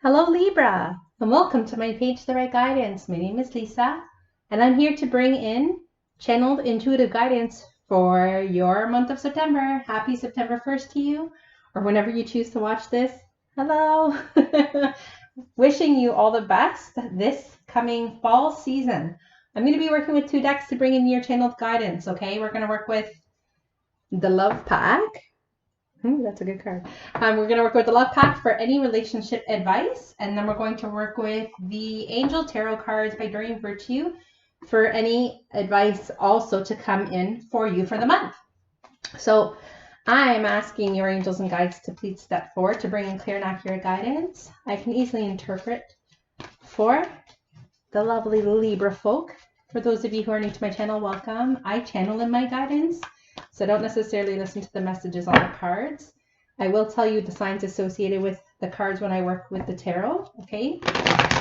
Hello Libra, and welcome to my Page the Right Guidance. My name is Lisa, and I'm here to bring in channeled intuitive guidance for your month of September. Happy September 1st to you, or whenever you choose to watch this. Hello! Wishing you all the best this coming fall season. I'm going to be working with two decks to bring in your channeled guidance, okay? We're going to work with the Love Pack. That's a good card. We're going to work with the Love Pack for any relationship advice. And then we're going to work with the Angel Tarot cards by Doreen Virtue for any advice also to come in for you for the month. So I'm asking your angels and guides to please step forward to bring in clear and accurate guidance. I can easily interpret for the lovely Libra folk. For those of you who are new to my channel, welcome. I channel in my guidance, so don't necessarily listen to the messages on the cards. I will tell you the signs associated with the cards when I work with the tarot, okay?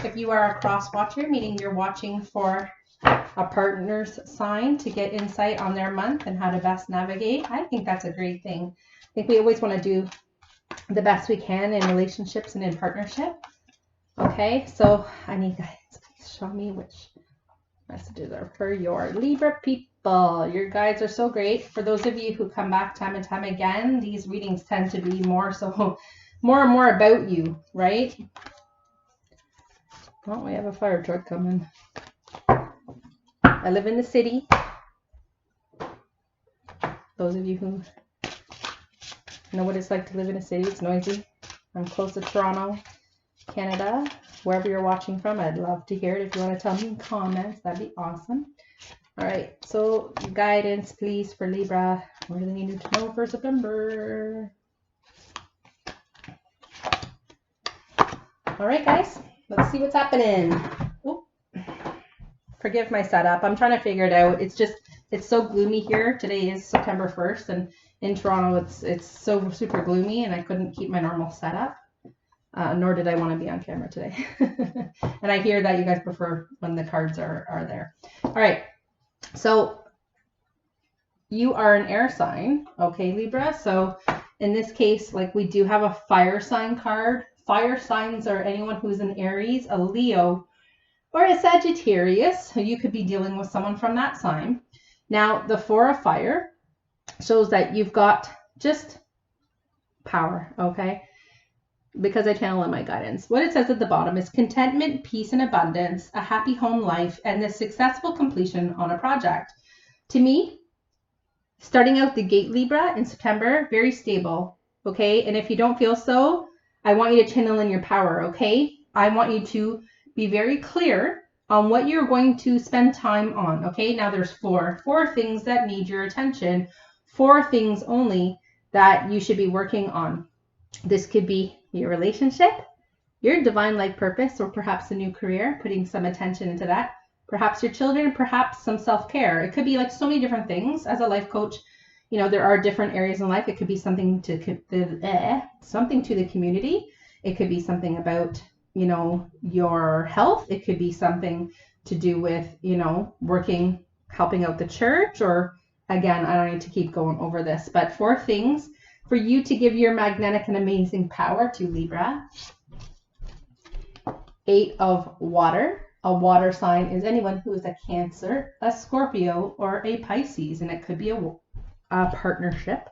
If you are a cross watcher, meaning you're watching for a partner's sign to get insight on their month and how to best navigate, I think that's a great thing. I think we always want to do the best we can in relationships and in partnership. Okay, so I need guidance. Please show me which messages are for your Libra people. Your guides are so great. For those of you who come back time and time again, these readings tend to be more and more about you, right? Well, we have a fire truck coming. I live in the city. Those of you who know what it's like to live in a city, it's noisy. I'm close to Toronto, Canada. Wherever you're watching from, I'd love to hear it. If you want to tell me in comments, that'd be awesome. All right, so guidance, please, for Libra. What do they need to know for September? All right, guys, let's see what's happening. Oop. Forgive my setup. I'm trying to figure it out. It's so gloomy here. Today is September 1st, and in Toronto, it's so super gloomy, and I couldn't keep my normal setup. Nor did I want to be on camera today. And I hear that you guys prefer when the cards are there. All right. So you are an air sign, okay, Libra? So in this case, like, we do have a fire sign card. Fire signs are anyone who's an Aries, a Leo, or a Sagittarius. So you could be dealing with someone from that sign. Now, the Four of Fire shows that you've got just power, okay? Because I channel in my guidance. What it says at the bottom is contentment, peace, and abundance, a happy home life, and the successful completion on a project. To me, starting out the gate, Libra, in September, very stable, okay? And if you don't feel so, I want you to channel in your power, okay? I want you to be very clear on what you're going to spend time on, okay? Now there's four things that need your attention, 4 things only that you should be working on. This could be your relationship, your divine life purpose, or perhaps a new career, putting some attention into that. Perhaps your children, perhaps some self-care. It could be like so many different things. As a life coach, you know, there are different areas in life. It could be something to the community. It could be something about, you know, your health. It could be something to do with, you know, working, helping out the church, or again, I don't need to keep going over this, but 4 things for you to give your magnetic and amazing power to Libra. 8 of water. A water sign is anyone who is a Cancer, a Scorpio, or a Pisces, and it could be a partnership.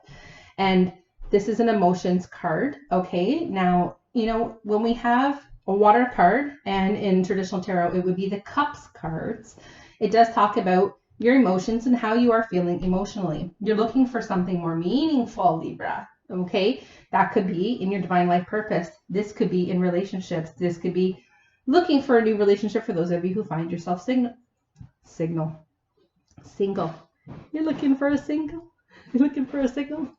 And this is an emotions card, okay? Now, you know, when we have a water card, and in traditional tarot, it would be the Cups cards, it does talk about your emotions and how you are feeling emotionally. You're looking for something more meaningful, Libra, okay? That could be in your divine life purpose. This could be in relationships. This could be looking for a new relationship for those of you who find yourself single. You're looking for a single? You're looking for a single?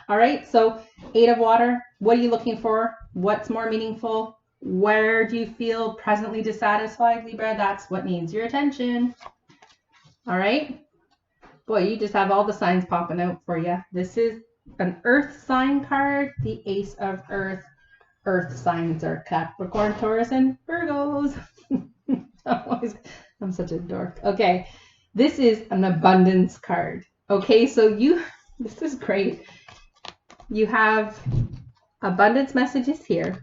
All right, so 8 of water. What are you looking for? What's more meaningful? Where do you feel presently dissatisfied, Libra? That's what needs your attention. All right. Boy, you just have all the signs popping out for you. This is an earth sign card, the Ace of Earth. Earth signs are Capricorn, Taurus, and Virgos. I'm such a dork. Okay. This is an abundance card. Okay. So this is great. You have abundance messages here.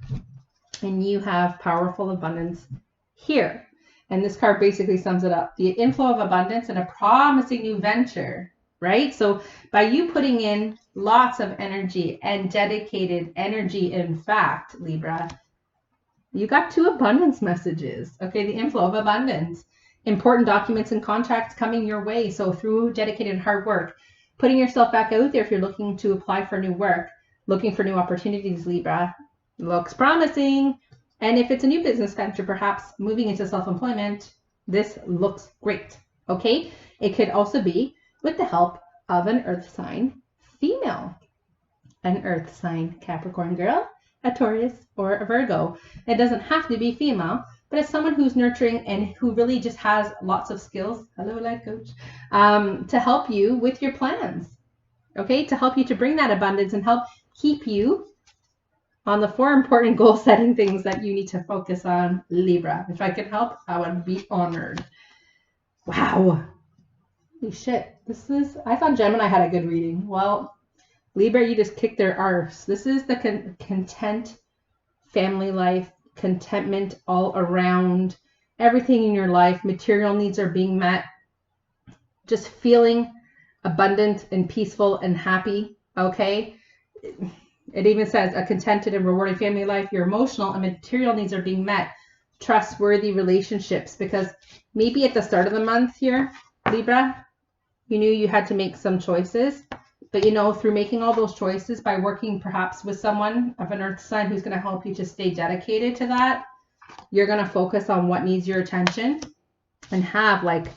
and you have powerful abundance here. And this card basically sums it up. The inflow of abundance and a promising new venture, right? So by you putting in lots of energy and dedicated energy, in fact, Libra, you got 2 abundance messages. Okay, the inflow of abundance. Important documents and contracts coming your way. So through dedicated hard work, putting yourself back out there if you're looking to apply for new work, looking for new opportunities, Libra, looks promising. And if it's a new business venture, perhaps moving into self-employment, this looks great. Okay, it could also be with the help of an earth sign female, an earth sign Capricorn girl, a Taurus, or a Virgo. It doesn't have to be female, but it's someone who's nurturing and who really just has lots of skills. Hello, life coach, to help you with your plans. Okay, to help you to bring that abundance and help keep you on the 4 important goal setting things that you need to focus on, Libra. If I could help, I would be honored. Wow. Holy shit. I thought Gemini had a good reading. Well, Libra, you just kicked their arse. This is the content family life, contentment all around, everything in your life, material needs are being met, just feeling abundant and peaceful and happy, okay? It even says a contented and rewarding family life, your emotional and material needs are being met, trustworthy relationships, because maybe at the start of the month here, Libra, you knew you had to make some choices, but you know, through making all those choices, by working perhaps with someone of an earth sign who's going to help you to stay dedicated to that, you're going to focus on what needs your attention and have like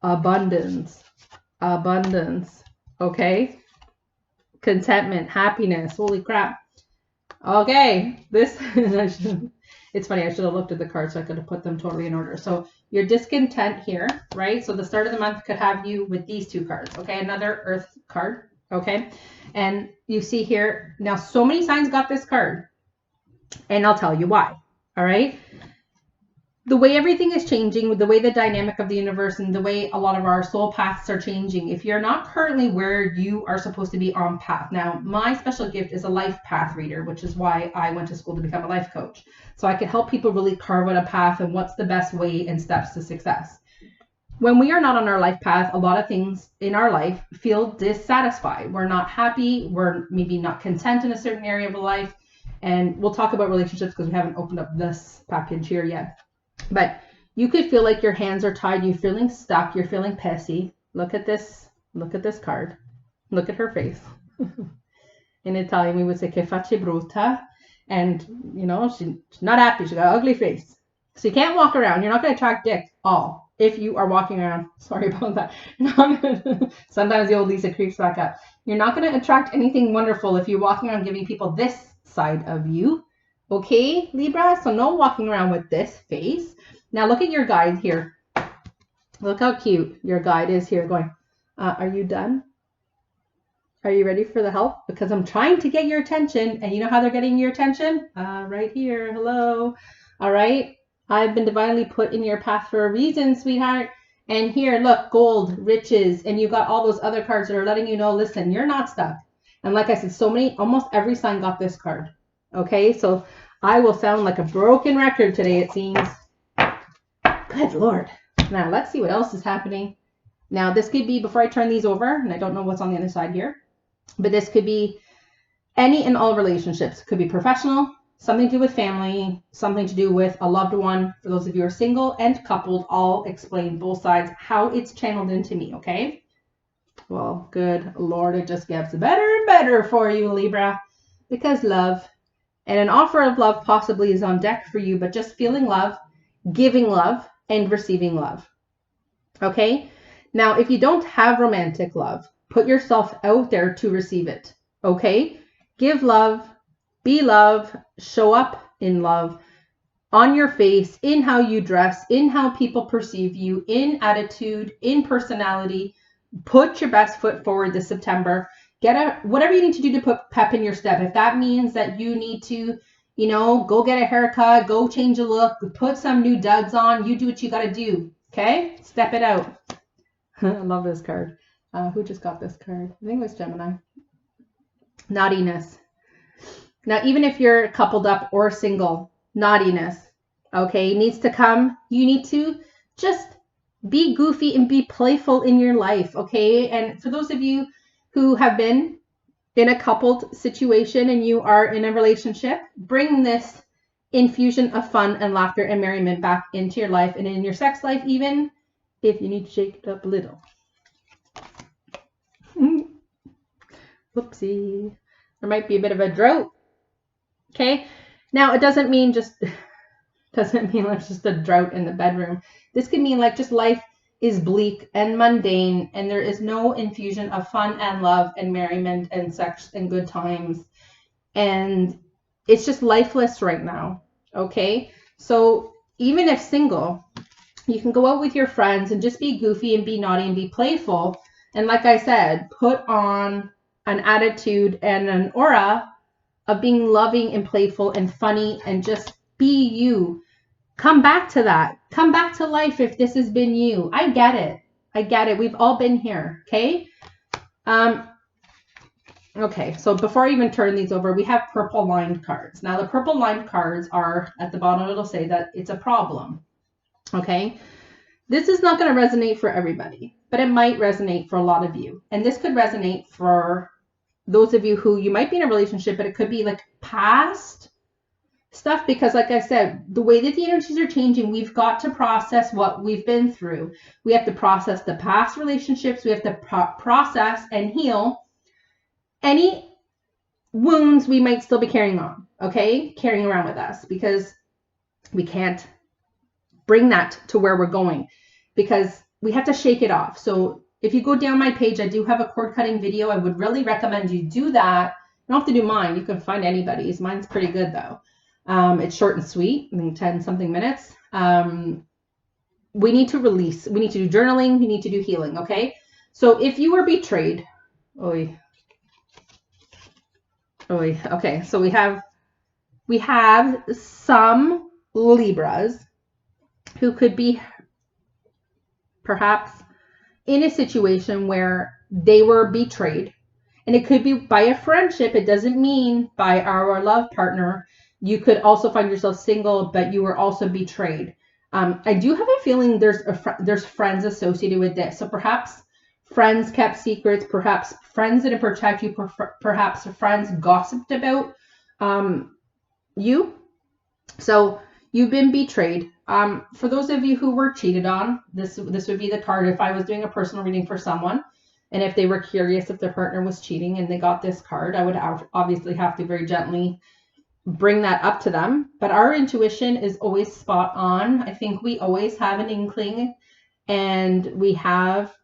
abundance, okay? Contentment, happiness, holy crap. Okay, this, it's funny, I should have looked at the cards so I could have put them totally in order. So your discontent here, right? So the start of the month could have you with these 2 cards, okay? Another earth card, okay? And you see here, now so many signs got this card, and I'll tell you why, all right? The way everything is changing, the way the dynamic of the universe and the way a lot of our soul paths are changing, if you're not currently where you are supposed to be on path. Now, my special gift is a life path reader, which is why I went to school to become a life coach. So I could help people really carve out a path and what's the best way and steps to success. When we are not on our life path, a lot of things in our life feel dissatisfied. We're not happy. We're maybe not content in a certain area of life. And we'll talk about relationships because we haven't opened up this package here yet. But you could feel like your hands are tied. You're feeling stuck. You're feeling pissy. Look at this. Look at this card. Look at her face. In Italian, we would say che faccia brutta. And, you know, she's not happy. She's got an ugly face. So you can't walk around. You're not going to attract dick all if you are walking around. Sorry about that. Sometimes the old Lisa creeps back up. You're not going to attract anything wonderful if you're walking around giving people this side of you. Okay, Libra? So no walking around with this face. Now look at your guide here. Look how cute your guide is here going, are you done? Are you ready for the help? Because I'm trying to get your attention. And you know how they're getting your attention? Right here. Hello. All right. I've been divinely put in your path for a reason, sweetheart. And here, look, gold, riches. And you got all those other cards that are letting you know, listen, you're not stuck. And like I said, almost every sign got this card. Okay, so I will sound like a broken record today, it seems. Good Lord. Now, let's see what else is happening. Now, this could be, before I turn these over, and I don't know what's on the other side here, but this could be any and all relationships. It could be professional, something to do with family, something to do with a loved one. For those of you who are single and coupled, I'll explain both sides, how it's channeled into me, okay? Well, good Lord, it just gets better and better for you, Libra, because love and an offer of love possibly is on deck for you, but just feeling love, giving love, and receiving love. Okay? Now, if you don't have romantic love, put yourself out there to receive it. Okay? Give love, be love, show up in love, on your face, in how you dress, in how people perceive you, in attitude, in personality. Put your best foot forward this September. Whatever you need to do to put pep in your step. If that means that you need to, you know, go get a haircut, go change a look, put some new duds on, you do what you got to do. Okay? Step it out. I love this card. Who just got this card? I think it was Gemini. Naughtiness. Now, even if you're coupled up or single, naughtiness, okay, needs to come. You need to just be goofy and be playful in your life, okay? And for those of you who have been in a coupled situation and you are in a relationship, bring this infusion of fun and laughter and merriment back into your life and in your sex life, even if you need to shake it up a little. Whoopsie. There might be a bit of a drought. Okay. Now, it doesn't mean like just a drought in the bedroom. This could mean like just life is bleak and mundane and there is no infusion of fun and love and merriment and sex and good times. And it's just lifeless right now. Okay. So even if single, you can go out with your friends and just be goofy and be naughty and be playful. And like I said, put on an attitude and an aura of being loving and playful and funny and just be you. Come back to that. Come back to life if this has been you. I get it. I get it. We've all been here. Okay. Okay. So before I even turn these over, we have purple lined cards. Now the purple lined cards are at the bottom. It'll say that it's a problem. Okay. This is not going to resonate for everybody, but it might resonate for a lot of you. And this could resonate for those of you who you might be in a relationship, but it could be like past stuff, because like I said, the way that the energies are changing, we've got to process what we've been through. We have to process the past relationships. We have to process and heal any wounds we might still be carrying on, okay? Carrying around with us, because we can't bring that to where we're going, because we have to shake it off. So if you go down my page, I do have a cord cutting video. I would really recommend you do that. You don't have to do mine. You can find anybody's. Mine's pretty good though. It's short and sweet. I mean, 10 something minutes. We need to release. We need to do journaling. We need to do healing. Okay. So if you were betrayed, okay. So we have some Libras who could be perhaps in a situation where they were betrayed, and it could be by a friendship. It doesn't mean by our love partner. You could also find yourself single, but you were also betrayed. I do have a feeling there's friends associated with this. So perhaps friends kept secrets, perhaps friends didn't protect you, perhaps friends gossiped about you. So you've been betrayed. For those of you who were cheated on, this would be the card if I was doing a personal reading for someone, and if they were curious if their partner was cheating and they got this card, I would obviously have to very gently bring that up to them. But our intuition is always spot on. I think we always have an inkling, and we have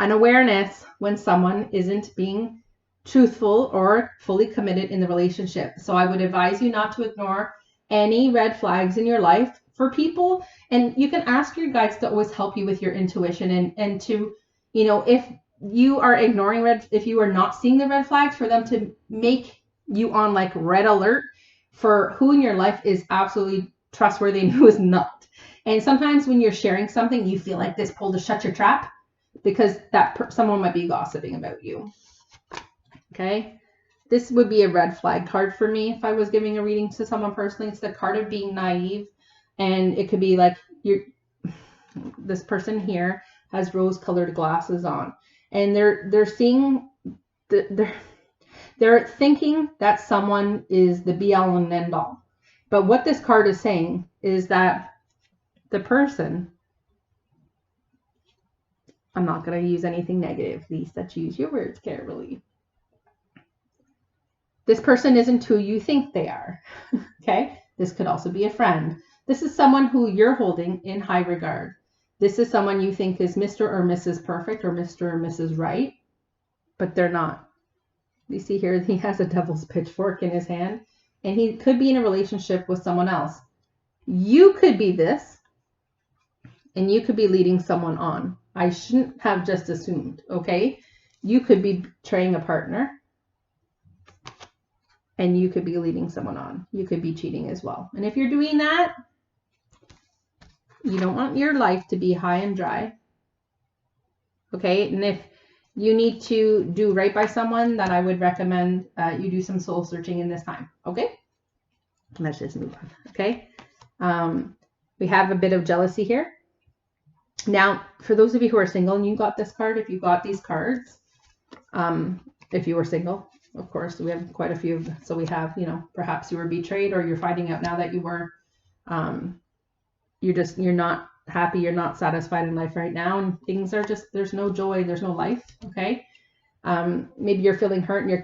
an awareness when someone isn't being truthful or fully committed in the relationship. So I would advise you not to ignore any red flags in your life for people, and you can ask your guides to always help you with your intuition, and to, you know, if you are ignoring if you are not seeing the red flags, for them to make you on like red alert for who in your life is absolutely trustworthy and who is not. And sometimes when you're sharing something, you feel like this pull to shut your trap, because that someone might be gossiping about you. Okay. This would be a red flag card for me if I was giving a reading to someone personally. It's the card of being naive. And it could be like this person here has rose-colored glasses on, and they're seeing they're thinking that someone is the be-all and end-all. But what this card is saying is that the person, I'm not going to use anything negative, Lisa, choose your words carefully. This person isn't who you think they are. Okay? This could also be a friend. This is someone who you're holding in high regard. This is someone you think is Mr. or Mrs. Perfect or Mr. or Mrs. Right, but they're not. You see here, he has a devil's pitchfork in his hand, and he could be in a relationship with someone else. You could be this, and you could be leading someone on. I shouldn't have just assumed, okay? You could be betraying a partner, and you could be leading someone on. You could be cheating as well. And if you're doing that, you don't want your life to be high and dry. Okay? And if you need to do right by someone, then I would recommend you do some soul searching in this time. Okay? Let's just move on. Okay. We have a bit of jealousy here. Now, for those of you who are single and you got this card, if you got these cards, if you were single, of course, we have quite a few of them. So we have, you know, perhaps you were betrayed, or you're finding out now that you were, you're not happy, you're not satisfied in life right now, and things are just, there's no joy, there's no life. Okay. Maybe you're feeling hurt and you're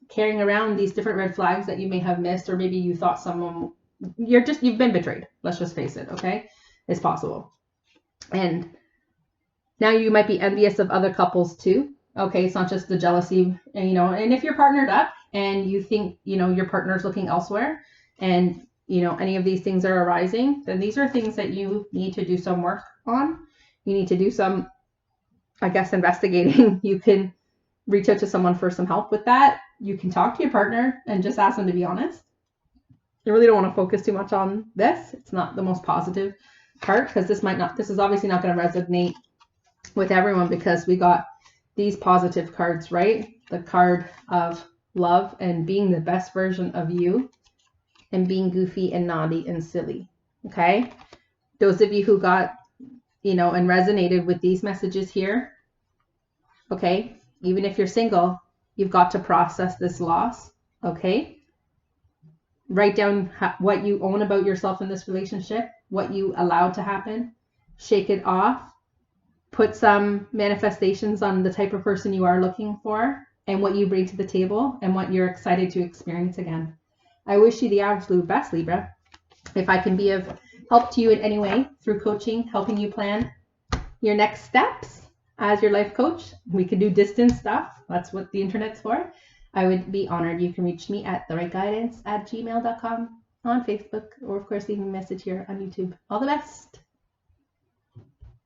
carrying around these different red flags that you may have missed, or maybe you thought someone, you've been betrayed. Let's just face it. Okay. It's possible. And now you might be envious of other couples too. Okay. It's not just the jealousy, and, you know, and if you're partnered up and you think, you know, your partner's looking elsewhere, and, you know, any of these things are arising, then these are things that you need to do some work on. You need to do some, I guess, investigating. You can reach out to someone for some help with that. You can talk to your partner and just ask them to be honest. You really don't want to focus too much on this. It's not the most positive part, because this is obviously not going to resonate with everyone, because we got these positive cards, right? The card of love and being the best version of you, and being goofy and naughty and silly. Okay. Those of you who got, you know, and resonated with these messages here, okay, even if you're single, you've got to process this loss. Okay. Write down what you own about yourself in this relationship, what you allowed to happen, shake it off, put some manifestations on the type of person you are looking for, and what you bring to the table, and what you're excited to experience again. I wish you the absolute best, Libra. If I can be of help to you in any way through coaching, helping you plan your next steps as your life coach, we can do distance stuff. That's what the internet's for. I would be honored. You can reach me at therightguidance@gmail.com, on Facebook, or of course leave me a message here on YouTube. All the best.